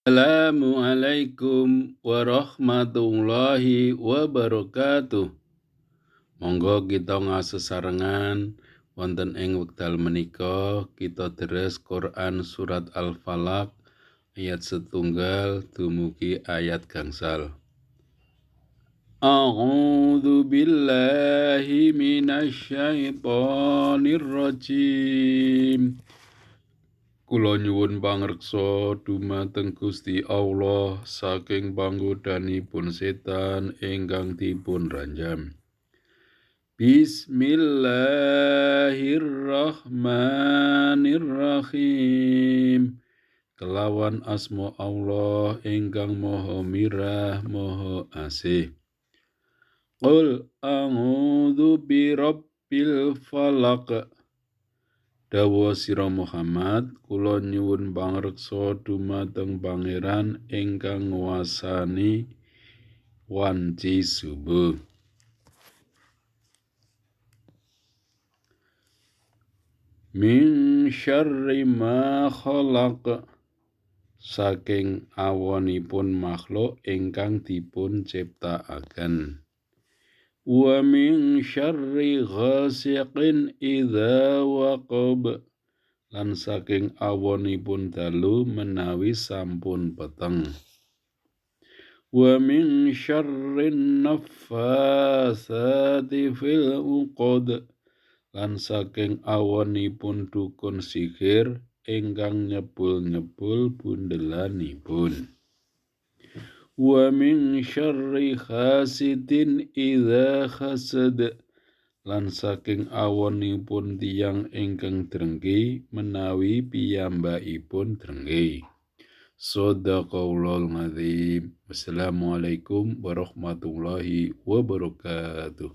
Assalamualaikum warahmatullahi wabarakatuh. Monggo kita ngasesarengan wonten ing wekdal menika kita deres Quran surat Al-Falaq ayat setunggal dumugi ayat gangsal. A'udzu billahi minasyaitonir rajim. Kula nyuwun pangreksa dumateng Gusti Allah saking panggodanipun setan ingkang dipun ranjam. Bismillahirrahmanirrahim. Kelawan asma Allah ingkang Maha Mirah, Maha Asih. Qul a'udzu birabbil falaq. Dawa sira Muhammad, kula nyuwun pangreksa dumateng Pangeran ingkang nguwasani wanci subuh. Min syarri ma khalaq, saking awonipun makhluk ingkang dipun ciptakaken. Wa min syarri ghasiqin idza waqab, lan saking awonipun dalu menawi sampun peteng. Wa min syarrin naffatsati fil uqad, lan saking awonipun dukun sihir ingkang nyebul-nyebul bundelanipun. Wa min syarri hasidin idza hasad, lan saking awonipun tiyang ingkang drengki menawi piyambakipun drengki. Shadaqallahul adzim. Wassalamualaikum warahmatullahi wabarakatuh.